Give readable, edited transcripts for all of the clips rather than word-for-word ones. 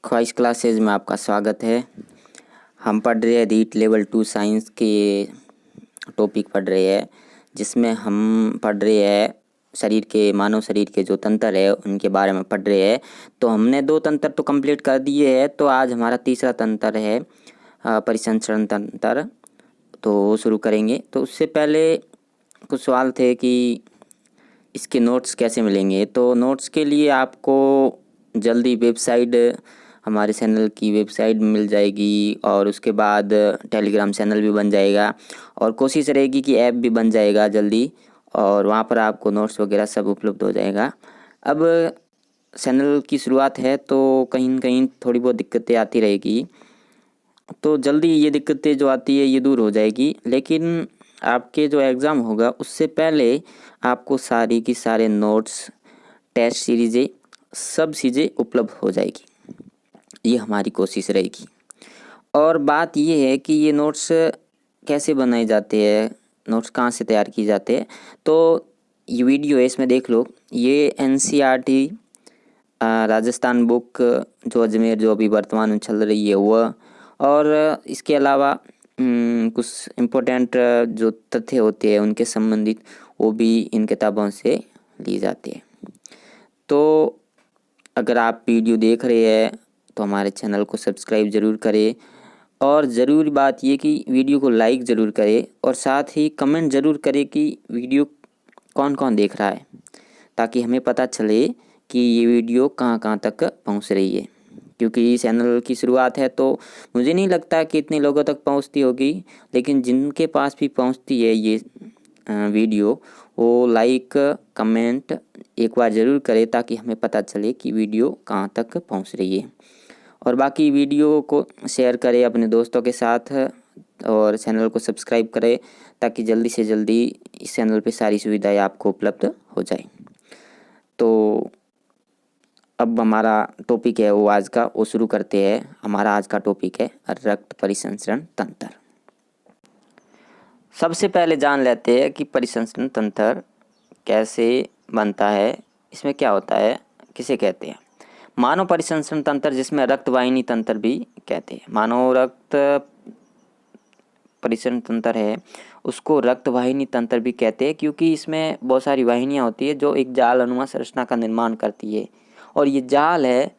ख्वाहिश क्लासेज में आपका स्वागत है। हम पढ़ रहे हैं रीट लेवल 2 साइंस के टॉपिक पढ़ रहे हैं, जिसमें हम पढ़ रहे हैं शरीर के मानव शरीर के जो तंत्र है उनके बारे में पढ़ रहे हैं। तो हमने 2 तंत्र तो कंप्लीट कर दिए हैं, तो आज हमारा तीसरा तंत्र है परिसंचरण तंत्र। तो वो शुरू करेंगे। तो उससे पहले कुछ सवाल थे कि इसके नोट्स कैसे मिलेंगे। तो नोट्स के लिए आपको जल्दी वेबसाइट, हमारे चैनल की वेबसाइट मिल जाएगी और उसके बाद टेलीग्राम चैनल भी बन जाएगा और कोशिश रहेगी कि ऐप भी बन जाएगा जल्दी, और वहाँ पर आपको नोट्स वगैरह सब उपलब्ध हो जाएगा। अब चैनल की शुरुआत है तो कहीं न कहीं थोड़ी बहुत दिक्कतें आती रहेगी, तो जल्दी ये दिक्कतें जो आती है ये दूर हो जाएगी। लेकिन आपके जो एग्ज़ाम होगा उससे पहले आपको सारी की सारे नोट्स, टेस्ट सीरीज़ें, सब चीज़ें उपलब्ध हो जाएगी, ये हमारी कोशिश रहेगी। और बात ये है कि ये नोट्स कैसे बनाए जाते हैं, नोट्स कहाँ से तैयार किए जाते हैं। तो ये वीडियो है, इसमें देख लो। ये NCERT राजस्थान बुक जो अजमेर जो अभी वर्तमान में चल रही है वह, और इसके अलावा कुछ इम्पोर्टेंट जो तथ्य होते हैं उनके संबंधित वो भी इन किताबों से ली जाती है। तो अगर आप वीडियो देख रहे हैं तो हमारे चैनल को सब्सक्राइब ज़रूर करें, और ज़रूरी बात ये कि वीडियो को लाइक ज़रूर करें, और साथ ही कमेंट ज़रूर करें कि वीडियो कौन कौन देख रहा है, ताकि हमें पता चले कि ये वीडियो कहाँ कहाँ तक पहुँच रही है। क्योंकि चैनल की शुरुआत है तो मुझे नहीं लगता कि इतने लोगों तक पहुँचती होगी, लेकिन जिनके पास भी पहुँचती है ये वीडियो, वो लाइक कमेंट एक बार ज़रूर करें, ताकि हमें पता चले कि वीडियो कहाँ तक पहुँच रही है। और बाकी वीडियो को शेयर करें अपने दोस्तों के साथ, और चैनल को सब्सक्राइब करें, ताकि जल्दी से जल्दी इस चैनल पे सारी सुविधाएं आपको उपलब्ध हो जाए। तो अब हमारा टॉपिक है वो आज का, वो शुरू करते हैं। हमारा आज का टॉपिक है रक्त परिसंचरण तंत्र। सबसे पहले जान लेते हैं कि परिसंचरण तंत्र कैसे बनता है, इसमें क्या होता है, किसे कहते हैं। मानव परिसंचरण तंत्र, जिसमें रक्त वाहिनी तंत्र भी कहते हैं। मानव रक्त परिसंचरण तंत्र है उसको रक्त वाहिनी तंत्र भी कहते हैं, क्योंकि इसमें बहुत सारी वाहिनियाँ होती है जो एक जाल अनुमा संरचना का निर्माण करती है, और ये जाल है,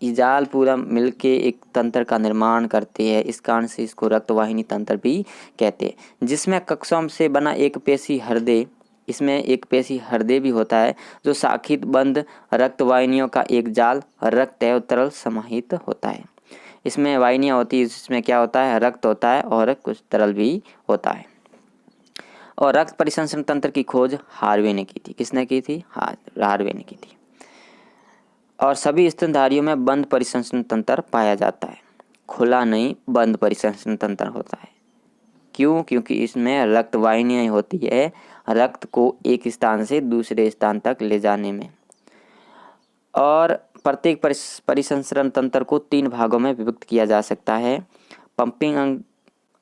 ये जाल पूरा मिलके एक तंत्र का निर्माण करते हैं। इस कारण से इसको रक्त वाहिनी तंत्र भी कहते हैं। जिसमें कक्षों से बना एक पेशी हृदय, इसमें एक पेशी हृदय भी होता है, जो शाखित बंद रक्त वाहिनियों का एक जाल रक्त एवं तरल समाहित होता है। इसमें वाहिनियाँ होती है, जिसमें क्या होता है, रक्त होता है और कुछ तरल भी होता है। और रक्त परिसंचरण तंत्र की खोज हार्वे ने की थी। किसने की थी? हार्वे ने की थी। और सभी स्तनधारियों में बंद परिसंचरण तंत्र पाया जाता है, खुला नहीं, बंद परिसंचरण तंत्र होता है। क्यों? क्योंकि इसमें रक्त वाहिनियाँ होती है रक्त को एक स्थान से दूसरे स्थान तक ले जाने में। और प्रत्येक परिसंचरण तंत्र को 3 भागों में विभक्त किया जा सकता है। पंपिंग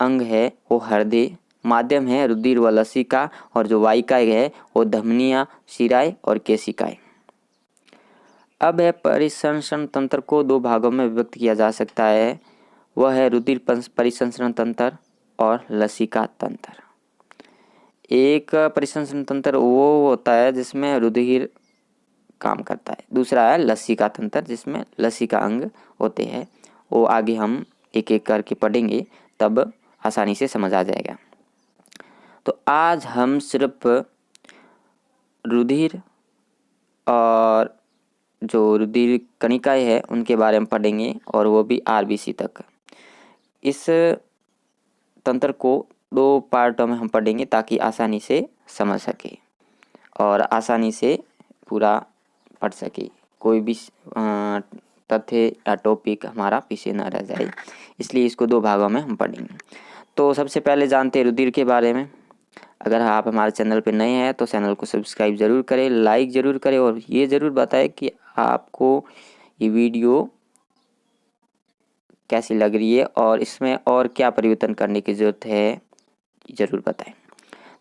अंग है वो हृदय, माध्यम है रुधिर व लसिका, और जो वाहिकाएं है वो धमनियाँ, शिराएं और केशिकाएं। अब है परिसंचरण तंत्र को 2 भागों में विभक्त किया जा सकता है, वह है रुधिर परिसंचरण तंत्र और लसिका तंत्र। एक परिसंचरण तंत्र वो होता है जिसमें रुधिर काम करता है, दूसरा है लसिका तंत्र जिसमें लसिका अंग होते हैं। वो आगे हम एक एक करके पढ़ेंगे, तब आसानी से समझ आ जाएगा। तो आज हम सिर्फ रुधिर और जो रुधिर कणिकाएं है उनके बारे में पढ़ेंगे, और वो भी RBC तक। इस तंत्र को 2 पार्टों में हम पढ़ेंगे ताकि आसानी से समझ सके और आसानी से पूरा पढ़ सके, कोई भी तथ्य या टॉपिक हमारा पीछे न रह जाए, इसलिए इसको 2 भागों में हम पढ़ेंगे। तो सबसे पहले जानते हैं रुधिर के बारे में। अगर आप हमारे चैनल पर नए हैं तो चैनल को सब्सक्राइब ज़रूर करें, लाइक ज़रूर करें, और ये ज़रूर बताएं कि आपको ये वीडियो कैसी लग रही है और इसमें और क्या परिवर्तन करने की ज़रूरत है, ज़रूर बताएं।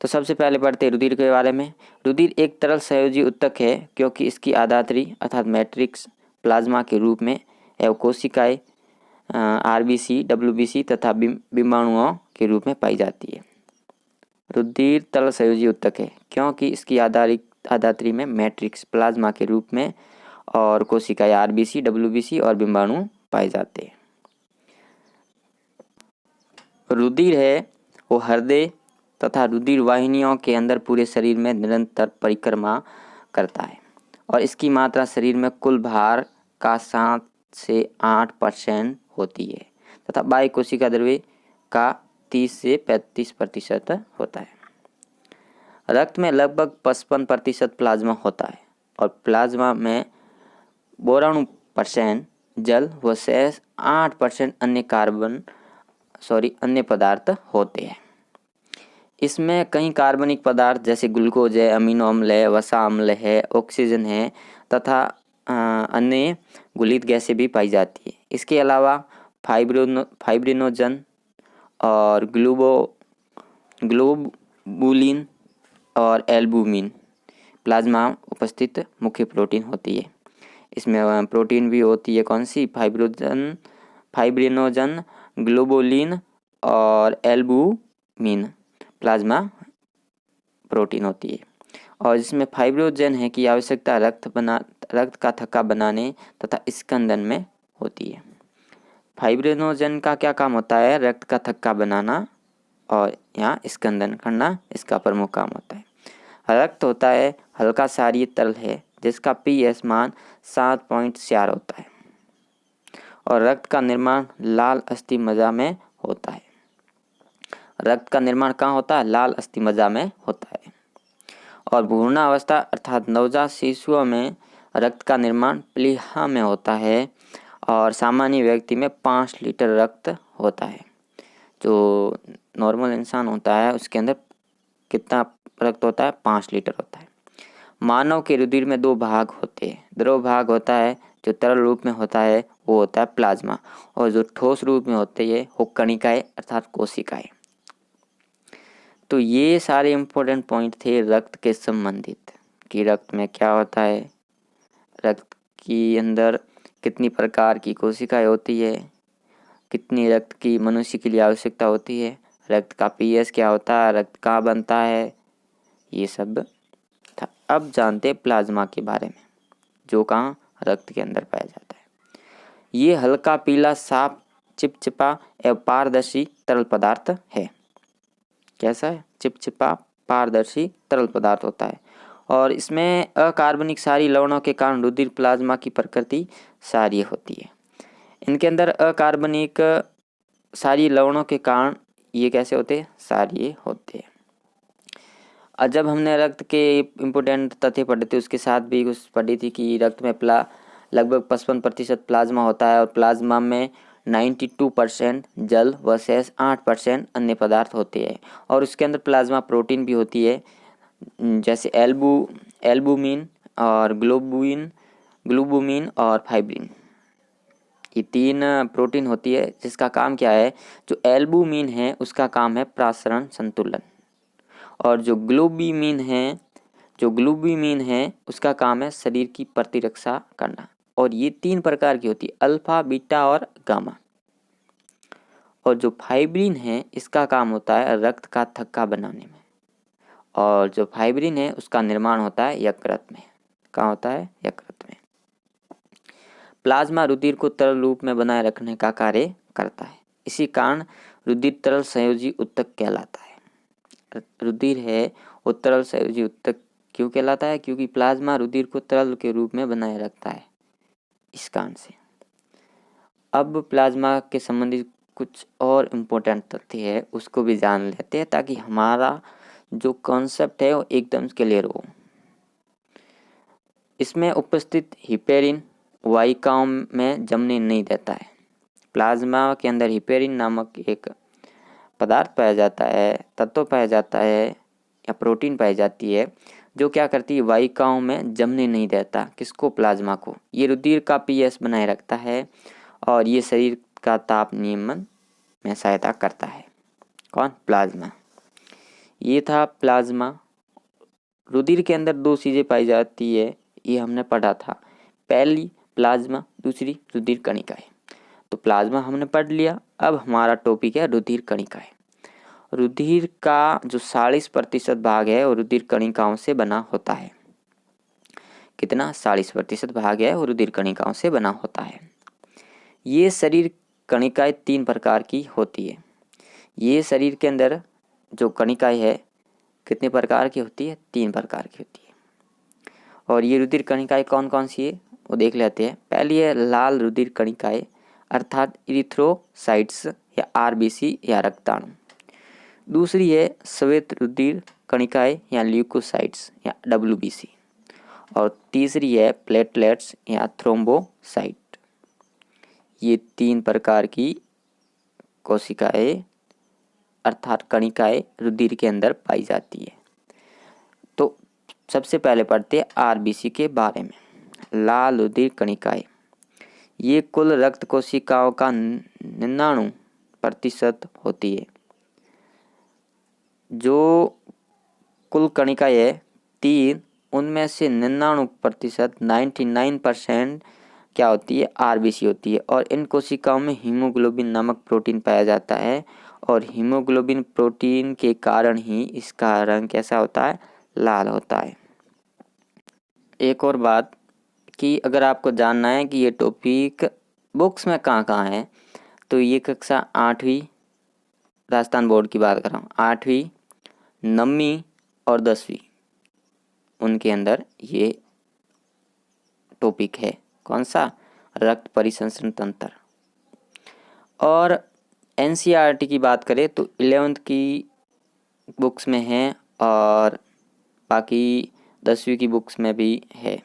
तो सबसे पहले पढ़ते हैं रुधिर के बारे में। रुधिर एक तरल संयोजी उत्तक है, क्योंकि इसकी आधात्री अर्थात मैट्रिक्स प्लाज्मा के रूप में एवं कोशिकाएं आरबीसी, डब्ल्यूबीसी तथा बिंबाणुओं के रूप में पाई जाती है। रुधिर तरल संयोजी ऊतक है क्योंकि इसकी आधात्री में मैट्रिक्स प्लाज्मा के रूप में और कोशिकाएं आरबीसी, डब्ल्यूबीसी और बिंबाणु पाए जाते हैं। रुधिर है वो हृदय तथा रुधिर वाहिनियों के अंदर पूरे शरीर में निरंतर परिक्रमा करता है और इसकी मात्रा शरीर में कुल भार का 7 से 8% होती है तथा बाह्य कोशिका द्रव्य का 30 से 35% होता है। रक्त में लगभग 55% प्लाज्मा होता है और प्लाज्मा में 92% जल व शेष 8% अन्य पदार्थ होते हैं। इसमें कई कार्बनिक पदार्थ जैसे ग्लूकोज है, अमीनो अम्ल है, वसा अम्ल है, ऑक्सीजन है तथा अन्य गुलित गैसें भी पाई जाती है। इसके अलावा फाइब्रिनोजन और ग्लोबुलिन और एल्बुमिन प्लाज्मा उपस्थित मुख्य प्रोटीन होती है। इसमें प्रोटीन भी होती है कौन सी? फाइब्रिनोजन, ग्लोबुलिन और एल्बुमिन प्लाज्मा प्रोटीन होती है। और जिसमें फाइब्रिनोजन है की आवश्यकता रक्त का थक्का बनाने तथा स्कंदन में होती है। फाइब्रिनोजन का क्या काम होता है? रक्त का थक्का बनाना और यहाँ स्कंदन करना इसका प्रमुख काम होता है। रक्त होता है हल्का क्षारीय तरल है जिसका pH मान 7.4 होता है और रक्त का निर्माण लाल अस्थि मज्जा में होता है। रक्त का निर्माण कहाँ होता है? लाल अस्थि मज्जा में होता है। और भ्रूणावस्था अर्थात नवजात शिशुओं में रक्त का निर्माण प्लीहा में होता है और सामान्य व्यक्ति में 5 लीटर रक्त होता है। जो नॉर्मल इंसान होता है उसके अंदर कितना रक्त होता है? 5 लीटर होता है। मानव के रुधिर में 2 भाग होते हैं। द्रव भाग होता है जो तरल रूप में होता है वो होता है प्लाज्मा और जो ठोस रूप में होते हैं वो कणिकाएं अर्थात कोशिकाएं। तो ये सारे इम्पोर्टेंट पॉइंट थे रक्त के संबंधित कि रक्त में क्या होता है, रक्त के अंदर कितनी प्रकार की कोशिकाएं होती है, कितनी रक्त की मनुष्य के लिए आवश्यकता होती है, रक्त का pH क्या होता है, रक्त कहाँ बनता है, ये सब था। अब जानते हैं प्लाज्मा के बारे में जो कहाँ रक्त के अंदर पाया जाता है। ये हल्का पीला साफ चिपचिपा एवं पारदर्शी तरल पदार्थ है। कैसा है? चिपचिपा पारदर्शी तरल पदार्थ होता है और इसमें अकार्बनिक क्षारीय लवणों के कारण रुधिर प्लाज्मा की प्रकृति क्षारीय होती है। इनके अंदर अकार्बनिक क्षारीय लवणों के कारण ये कैसे होते हैं? क्षारीय होते हैं। और जब हमने रक्त के इम्पोर्टेंट तथ्य पढ़े थे उसके साथ भी कुछ पढ़ी थी कि रक्त में लगभग 55% प्लाज्मा होता है और प्लाज्मा में 92% जल व शेष 8% अन्य पदार्थ होते हैं और उसके अंदर प्लाज्मा प्रोटीन भी होती है जैसे एल्बुमिन और ग्लोबुमिन और फाइब्रिन। ये 3 प्रोटीन होती है जिसका काम क्या है? जो एल्बुमिन है उसका काम है प्रासरण संतुलन और जो ग्लोबुमिन है उसका काम है शरीर की प्रतिरक्षा करना। और ये 3 प्रकार की होती है, अल्फा, बीटा और गामा। और जो फाइब्रिन है इसका काम होता है रक्त का थक्का बनाने में और जो फाइब्रिन है उसका निर्माण होता है यकृत में। कहाँ होता है? यकृत में। प्लाज्मा रुधिर को तरल रूप में बनाए रखने का कार्य करता है, इसी कारण रुधिर तरल संयोजी ऊतक कहलाता है। रुधिर है वो तरल संयोजी ऊतक क्यों कहलाता है? क्योंकि प्लाज्मा रुधिर को तरल के रूप में बनाए रखता है, इस कारण से। अब प्लाज्मा के संबंधित कुछ और इम्पोर्टेंट तथ्य है उसको भी जान लेते हैं ताकि हमारा जो कॉन्सेप्ट है वो एकदम क्लियर हो। इसमें उपस्थित हिपेरिन वाहिकाओं में जमने नहीं देता है। प्लाज्मा के अंदर हिपेरिन नामक एक पदार्थ पाया जाता है, तत्व पाया जाता है या प्रोटीन पाई जाती है जो क्या करती है? वाहिकाओं में जमने नहीं देता। किसको? प्लाज्मा को। ये रुधिर का pH बनाए रखता है और ये शरीर का ताप नियमन में सहायता करता है। कौन? प्लाज्मा। ये था प्लाज्मा। रुधिर के अंदर 2 चीज़ें पाई जाती है, ये हमने पढ़ा था। पहली प्लाज्मा, दूसरी रुधिर कणिकाएं। तो प्लाज्मा हमने पढ़ लिया। अब हमारा टॉपिक है रुधिर कणिकाएं। रुधिर का जो 40% भाग है वो रुधिर कणिकाओं से बना होता है। कितना? 40% भाग है वो रुधिर कणिकाओं से बना होता है। ये शरीर कणिकाएं 3 प्रकार की होती है। ये शरीर के अंदर जो कणिकाएं है कितने प्रकार की होती है? 3 प्रकार की होती है। और ये रुधिर कणिकाएं कौन कौन सी है वो देख लेते हैं। पहली है लाल रुधिर कणिकाएं अर्थात इरिथ्रोसाइट्स या आरबीसी या रक्ताणु। दूसरी है श्वेत रुधिर कणिकाएं या ल्यूकोसाइट्स या डब्ल्यूबीसी। और तीसरी है प्लेटलेट्स या थ्रोम्बोसाइट। ये 3 प्रकार की कोशिकाएं अर्थात कणिकाएं रुधिर के अंदर पाई जाती है। तो सबसे पहले पढ़ते हैं आरबीसी के बारे में। लाल रुधिर कणिकाएं ये कुल रक्त कोशिकाओं का 99% होती है। जो कुल कणिकाएं है 3, उनमें से 99% 99% क्या होती है? आरबीसी होती है। और इन कोशिकाओं में हीमोग्लोबिन नामक प्रोटीन पाया जाता है और हीमोग्लोबिन प्रोटीन के कारण ही इसका रंग कैसा होता है? लाल होता है। एक और बात कि अगर आपको जानना है कि ये टॉपिक बुक्स में कहाँ कहाँ है, तो ये कक्षा 8वीं राजस्थान बोर्ड की बात कर रहा हूँ, 8वीं 9वीं और 10वीं, उनके अंदर ये टॉपिक है। कौन सा? रक्त परिसंचरण तंत्र। और एनसीईआरटी की बात करें तो 11th की बुक्स में है और बाकी 10वीं की बुक्स में भी है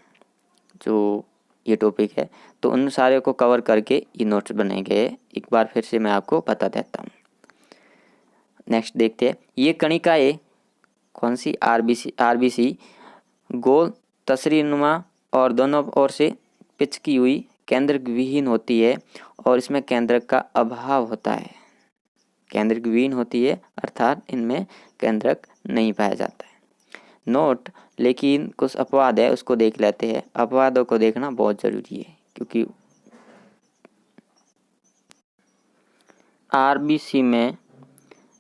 जो ये टॉपिक है। तो उन सारे को कवर करके ये नोट्स बने गए। एक बार फिर से मैं आपको बता देता हूँ। नेक्स्ट देखते हैं। ये कणिकाएं कौन सी? आरबीसी गोल तसरीनुमा और दोनों ओर से पिचकी हुई केंद्रक विहीन होती है और इसमें केंद्रक का अभाव होता है। केंद्रक विहीन होती है अर्थात इनमें केंद्रक नहीं पाया जाता है। नोट, लेकिन कुछ अपवाद है उसको देख लेते हैं। अपवादों को देखना बहुत ज़रूरी है क्योंकि आरबीसी में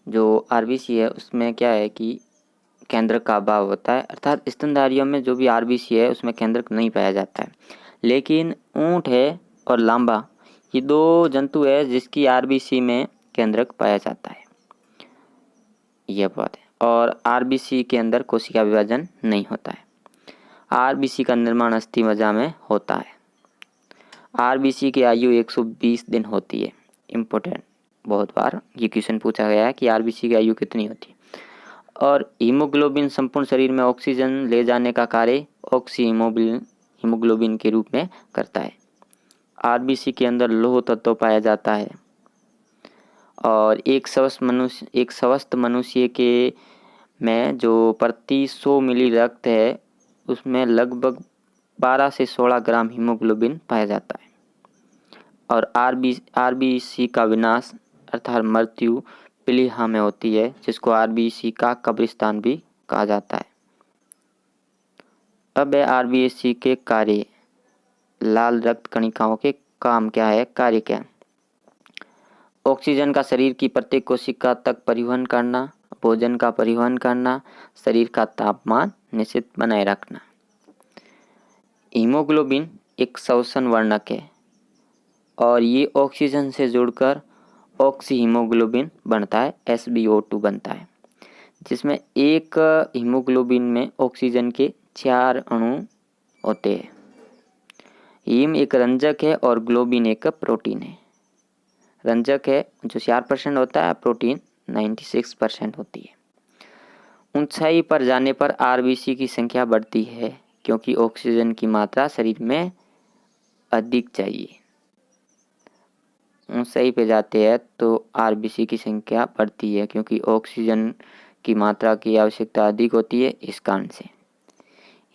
जो आरबीसी है उसमें क्या है कि केंद्रक का अभाव होता है अर्थात स्तनधारियों में जो भी आरबीसी है उसमें केंद्रक नहीं पाया जाता है। लेकिन ऊंट है और लांबा ये 2 जंतु है जिसकी आरबीसी में केंद्रक पाया जाता है। यह बात है। और आरबीसी के अंदर कोशिका विभाजन नहीं होता है। आरबीसी का निर्माण अस्थि मज्जा में होता है। आरबीसी की आयु 120 दिन होती है। इम्पोर्टेंट, बहुत बार ये क्वेश्चन पूछा गया है कि आरबीसी की आयु कितनी होती है। और हीमोग्लोबिन संपूर्ण शरीर में ऑक्सीजन ले जाने का कार्य ऑक्सी हीमोग्लोबिन के रूप में करता है। आरबीसी के अंदर लौह तत्व पाया जाता है और एक स्वस्थ मनुष्य के में जो प्रति 100 मिली रक्त है उसमें लगभग 12 से 16 ग्राम हीमोग्लोबिन पाया जाता है। और आरबीसी का विनाश अर्थात मृत्यु प्लीहा में होती है जिसको आरबीसी का कब्रिस्तान भी कहा जाता है। अब है आरबीसी के कार्य। लाल रक्त कणिकाओं के काम क्या है? कार्य क्या है? ऑक्सीजन का शरीर की प्रत्येक कोशिका तक परिवहन करना, भोजन का परिवहन करना, शरीर का तापमान निश्चित बनाए रखना। हीमोग्लोबिन एक श्वसन वर्णक है और ये ऑक्सीजन से जुड़कर ऑक्सी हीमोग्लोबिन बनता है, SbO2 बनता है, जिसमें एक हीमोग्लोबिन में ऑक्सीजन के 4 अणु होते हैं। हीम एक रंजक है और ग्लोबिन एक प्रोटीन है। रंजक है जो 4% होता है, प्रोटीन 96% होती है। ऊंचाई पर जाने पर आरबीसी की संख्या बढ़ती है क्योंकि ऑक्सीजन की मात्रा शरीर में अधिक चाहिए। ऊंचाई पे जाते हैं तो आरबीसी की संख्या बढ़ती है क्योंकि ऑक्सीजन की मात्रा की आवश्यकता अधिक होती है। इस कारण से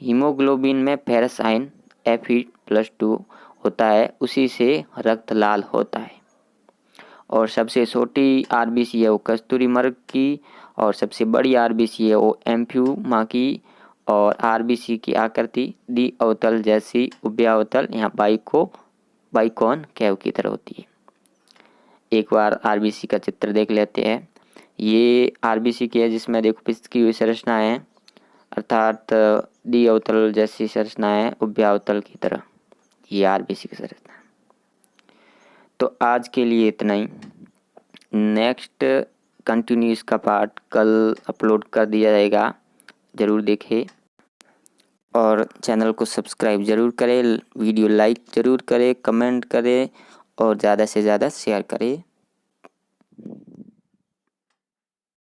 हीमोग्लोबिन में फेरस आयन Fe+2 होता है, उसी से रक्त लाल होता है। और सबसे छोटी आरबीसी है वो कस्तूरी मर्ग की और सबसे बड़ी आरबीसी है वो एम्फ्यूमा की और आरबीसी की आकृति डी अवतल जैसी उभयावतल यहाँ बाइकॉन कैव की तरह होती है। एक बार आरबीसी का चित्र देख लेते हैं। ये आरबीसी की है जिसमें देखो पिसकी हुई संरचना है, अर्थात डी अवतल जैसी संरचना है उभयावतल की तरह। ये आरबीसी की संरचना है। तो आज के लिए इतना ही। नेक्स्ट कंटिन्यू इसका पार्ट कल अपलोड कर दिया जाएगा, ज़रूर देखें और चैनल को सब्सक्राइब ज़रूर करें, वीडियो लाइक ज़रूर करें, कमेंट करें और ज़्यादा से ज़्यादा शेयर करें।